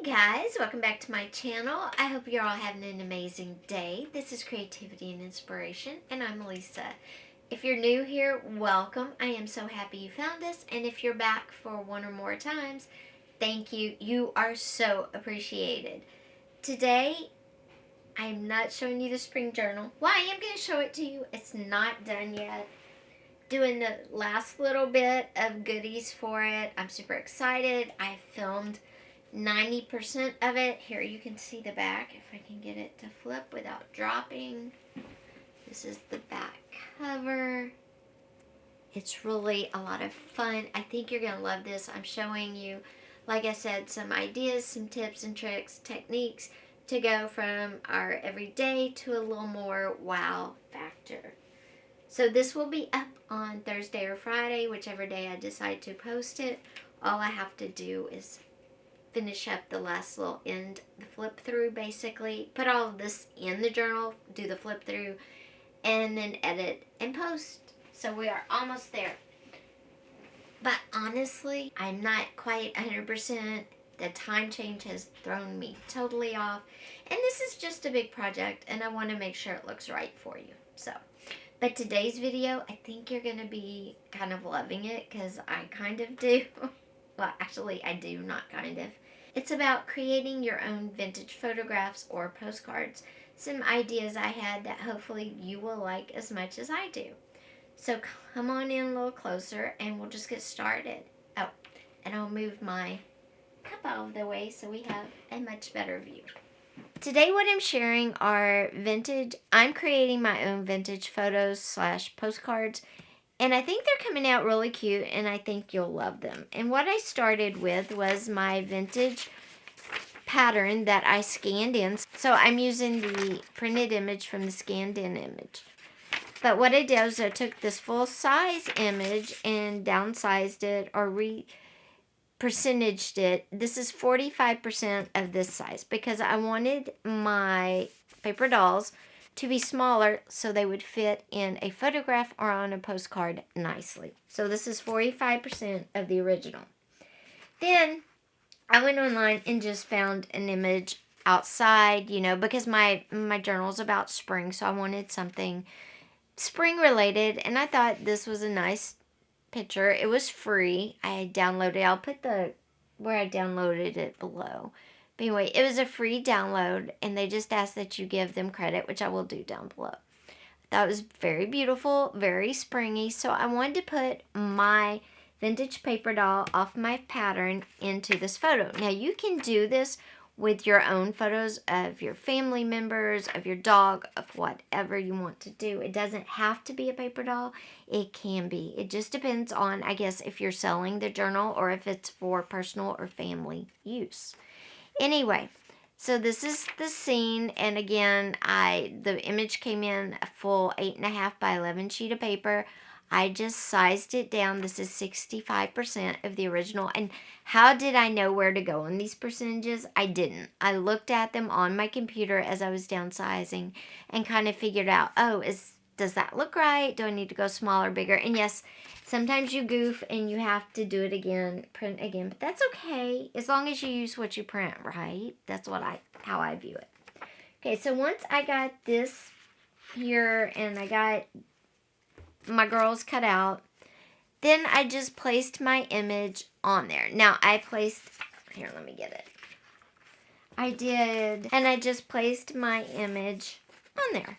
Guys, welcome back to my channel. I hope you're all having an amazing day. This is Creativity and Inspiration, and I'm Lisa. If you're new here, welcome. I am so happy you found us, and if you're back for one or more times, thank you. You are so appreciated. Today, I'm not showing you the spring journal. Well, I am going to show it to you. It's not done yet. Doing the last little bit of goodies for it. I'm super excited. I filmed 90% of it. Here you can see the back if I can get it to flip without dropping. This is the back cover. It's really a lot of fun. I think you're going to love this. I'm showing you, like I said, some ideas, some tips and tricks, techniques to go from our everyday to a little more wow factor. So this will be up on Thursday or Friday, whichever day I decide to post it. All I have to do is finish up the last little end, the flip through basically, put all of this in the journal, do the flip through, and then edit and post. So we are almost there. But honestly, I'm not quite 100%. The time change has thrown me totally off. And this is just a big project, and I want to make sure it looks right for you. But today's video, I think you're going to be kind of loving it, because I kind of do. Well, actually, I do, not kind of. It's about creating your own vintage photographs or postcards. Some ideas I had that hopefully you will like as much as I do. So come on in a little closer and we'll just get started. Oh, and I'll move my cup out of the way so we have a much better view. Today what I'm sharing are I'm creating my own vintage photos / postcards. And I think they're coming out really cute, and I think you'll love them. And what I started with was my vintage pattern that I scanned in. So I'm using the printed image from the scanned in image. But what I did was I took this full-size image and downsized it or percentaged it. This is 45% of this size because I wanted my paper dolls to be smaller so they would fit in a photograph or on a postcard nicely. So this is 45% of the original. Then I went online and just found an image outside, because my journal's about spring, so I wanted something spring related, and I thought this was a nice picture. It was free. I downloaded it. I'll put where I downloaded it below. But anyway, it was a free download, and they just asked that you give them credit, which I will do down below. That was very beautiful, very springy, so I wanted to put my vintage paper doll off my pattern into this photo. Now, you can do this with your own photos of your family members, of your dog, of whatever you want to do. It doesn't have to be a paper doll. It can be. It just depends on, I guess, if you're selling the journal or if it's for personal or family use. Anyway, so this is the scene, and again, the image came in a full 8.5 by 11 sheet of paper. I just sized it down. This is 65% of the original. And how did I know where to go on these percentages? I didn't. I looked at them on my computer as I was downsizing and kind of figured out, does that look right? Do I need to go smaller, bigger? And yes, sometimes you goof and you have to do it again, print again, but that's okay as long as you use what you print, right? That's how I view it. Okay, so once I got this here and I got my girls cut out, then I just placed my image on there. Now here, let me get it. I just placed my image on there.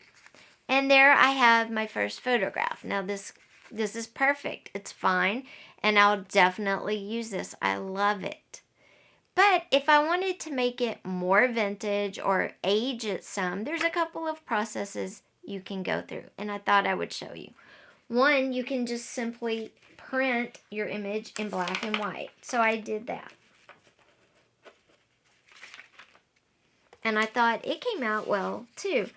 And there I have my first photograph. Now this is perfect. It's fine. And I'll definitely use this. I love it. But if I wanted to make it more vintage or age it some, there's a couple of processes you can go through. And I thought I would show you. One, you can just simply print your image in black and white. So I did that. And I thought it came out well too.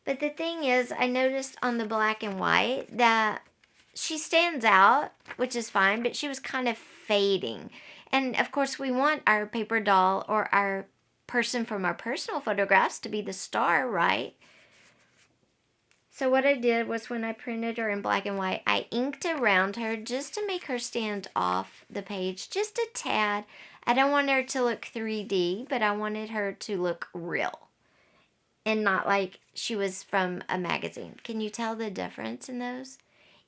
But the thing is, I noticed on the black and white that she stands out, which is fine, but she was kind of fading. And of course, we want our paper doll or our person from our personal photographs to be the star, right? So what I did was when I printed her in black and white, I inked around her just to make her stand off the page just a tad. I don't want her to look 3D, but I wanted her to look real and not like she was from a magazine. Can you tell the difference in those?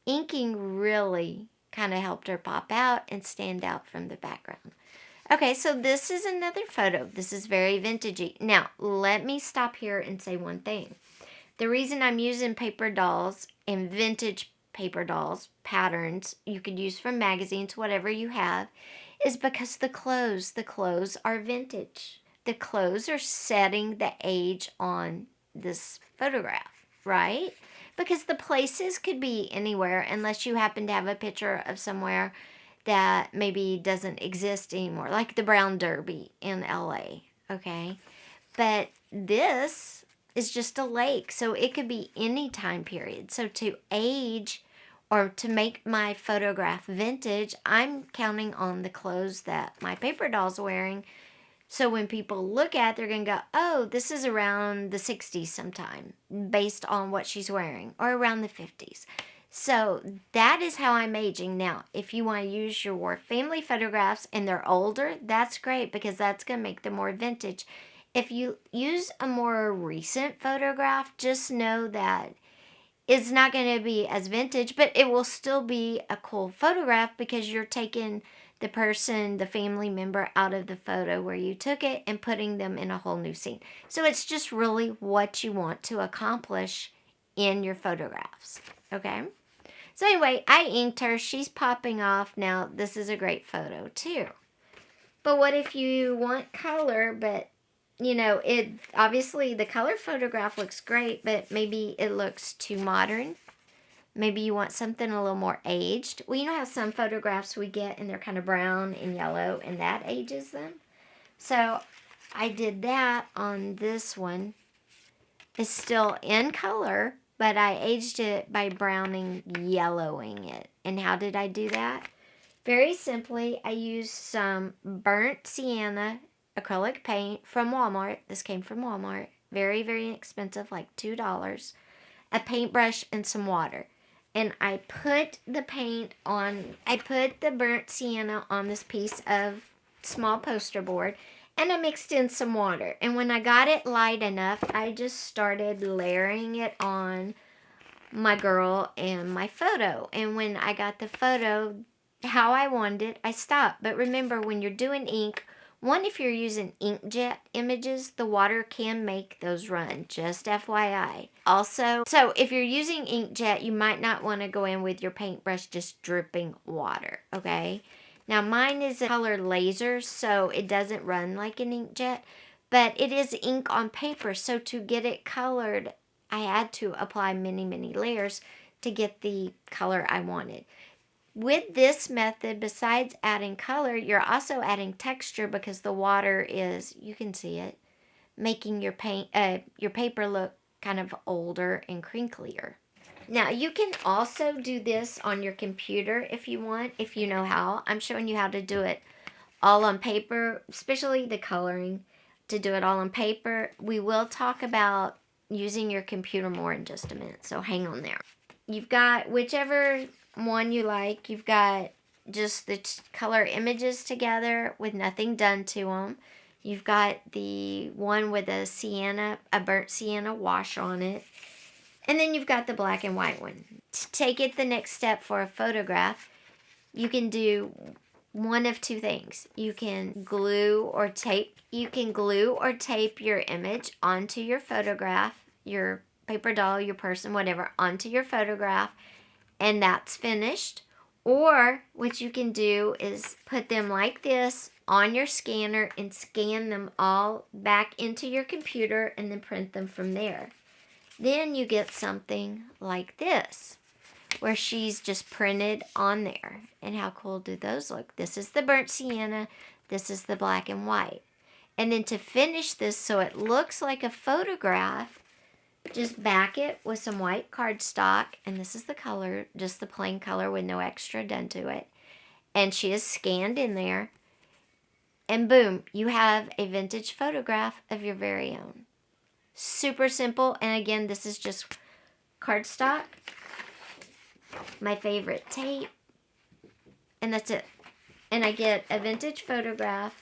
Inking really kind of helped her pop out and stand out from the background. Okay, so this is another photo. This is very vintagey. Now, let me stop here and say one thing. The reason I'm using paper dolls and vintage paper dolls patterns you could use from magazines, whatever you have, is because the clothes are vintage. The clothes are setting the age on this photograph, right? Because the places could be anywhere unless you happen to have a picture of somewhere that maybe doesn't exist anymore, like the Brown Derby in LA, okay? But this is just a lake, so it could be any time period. So to age or to make my photograph vintage, I'm counting on the clothes that my paper doll's wearing. So when people look at it, they're going to go, oh, this is around the 60s sometime, based on what she's wearing, or around the 50s. So that is how I'm aging. Now, if you want to use your family photographs and they're older, that's great because that's going to make them more vintage. If you use a more recent photograph, just know that it's not going to be as vintage, but it will still be a cool photograph because you're taking the person, the family member out of the photo where you took it and putting them in a whole new scene. So it's just really what you want to accomplish in your photographs, okay? So anyway, I inked her. She's popping off now. This is a great photo too. But what if you want color, but you know, it obviously the color photograph looks great, but maybe it looks too modern. Maybe you want something a little more aged. Well, you know how some photographs we get and they're kind of brown and yellow and that ages them? So I did that on this one. It's still in color, but I aged it by browning, yellowing it. And how did I do that? Very simply, I used some burnt sienna acrylic paint from Walmart. This came from Walmart. Very, very inexpensive, like $2. A paintbrush and some water. And I put the burnt sienna on this piece of small poster board. And I mixed in some water. And when I got it light enough, I just started layering it on my girl and my photo. And when I got the photo how I wanted it, I stopped. But remember, when you're doing ink, if you're using inkjet images, the water can make those run. Just FYI. Also, so if you're using inkjet, you might not want to go in with your paintbrush just dripping water, okay? Now, mine is a color laser, so it doesn't run like an inkjet, but it is ink on paper, so to get it colored, I had to apply many, many layers to get the color I wanted. With this method, besides adding color, you're also adding texture because the water is, you can see it, making your paper look kind of older and crinklier. Now, you can also do this on your computer if you want, if you know how. I'm showing you how to do it all on paper, especially the coloring, to do it all on paper. We will talk about using your computer more in just a minute, so hang on there. You've got whichever one you like. You've got just the color images together with nothing done to them. You've got the one with a burnt sienna wash on it. And then you've got the black and white one. To take it the next step for a photograph, you can do one of two things. You can glue or tape your image onto your photograph, your paper doll, your person, whatever, onto your photograph, and that's finished. Or what you can do is put them like this on your scanner and scan them all back into your computer and then print them from there. Then you get something like this, where she's just printed on there. And how cool do those look? This is the burnt sienna. This is the black and white. And then to finish this so it looks like a photograph, just back it with some white cardstock. And this is the color, just the plain color with no extra done to it. And she is scanned in there. And boom, you have a vintage photograph of your very own. Super simple. And again, this is just cardstock, my favorite tape, and that's it. And I get a vintage photograph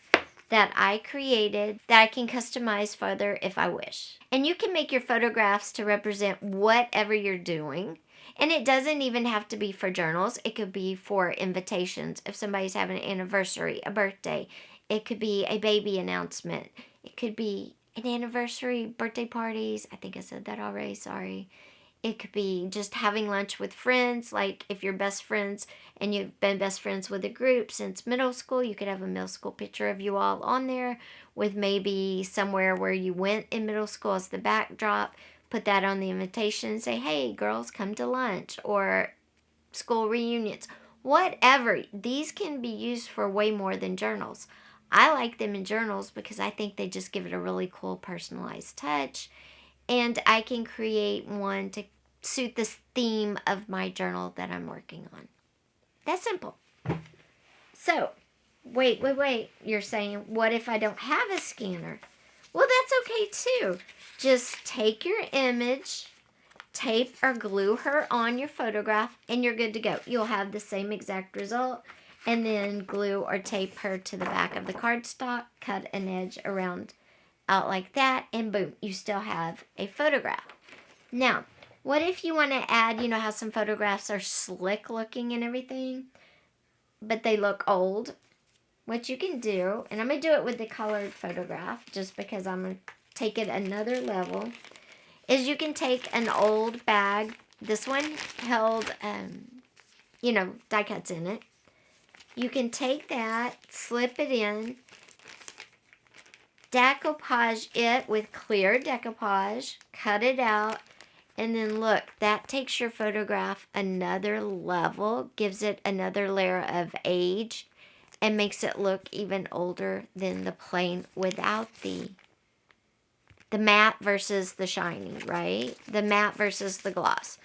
that I created that I can customize further if I wish. And you can make your photographs to represent whatever you're doing. And it doesn't even have to be for journals. It could be for invitations. If somebody's having an anniversary, a birthday, it could be a baby announcement. It could be an anniversary, birthday parties. I think I said that already, sorry. It could be just having lunch with friends, like if you're best friends and you've been best friends with a group since middle school, you could have a middle school picture of you all on there with maybe somewhere where you went in middle school as the backdrop. Put that on the invitation and say, hey, girls, come to lunch, or school reunions. Whatever. These can be used for way more than journals. I like them in journals because I think they just give it a really cool personalized touch. And I can create one to suit the theme of my journal that I'm working on. That's simple. So, wait. You're saying, what if I don't have a scanner? Well, that's okay too. Just take your image, tape or glue her on your photograph, and you're good to go. You'll have the same exact result. And then glue or tape her to the back of the cardstock, cut an edge around out like that, and boom, you still have a photograph. Now, what if you want to add, you know how some photographs are slick looking and everything, but they look old? What you can do, and I'm going to do it with the colored photograph just because I'm going to take it another level, is you can take an old bag. This one held, die cuts in it. You can take that, slip it in, decoupage it with clear decoupage, cut it out, and then look, that takes your photograph another level, gives it another layer of age, and makes it look even older than the plain without the matte versus the shiny, right? The matte versus the gloss.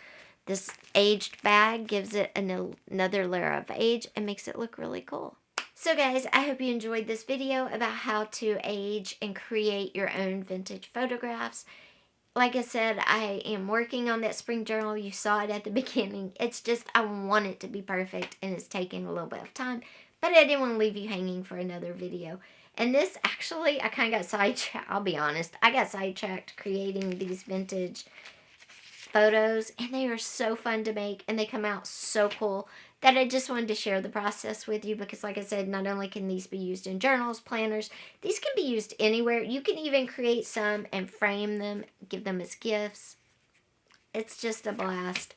This aged bag gives it another layer of age and makes it look really cool. So guys, I hope you enjoyed this video about how to age and create your own vintage photographs. Like I said, I am working on that spring journal. You saw it at the beginning. It's just, I want it to be perfect, and it's taking a little bit of time. But I didn't want to leave you hanging for another video. And this, actually, I kind of got sidetracked. I'll be honest. I got sidetracked creating these vintage photos, and they are so fun to make, and they come out so cool that I just wanted to share the process with you because, like I said, not only can these be used in journals, planners, these can be used anywhere. You can even create some and frame them, give them as gifts. It's just a blast.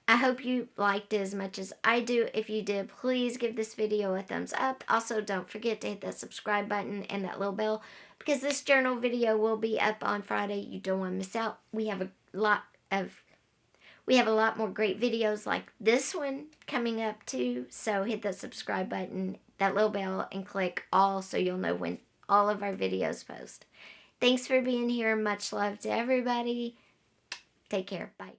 I hope you liked it as much as I do. If you did, please give this video a thumbs up. Also, don't forget to hit that subscribe button and that little bell because this journal video will be up on Friday. You don't want to miss out. We have a lot more great videos like this one coming up too. So hit the subscribe button, that little bell, and click all so you'll know when all of our videos post. Thanks for being here. Much love to everybody. Take care. Bye.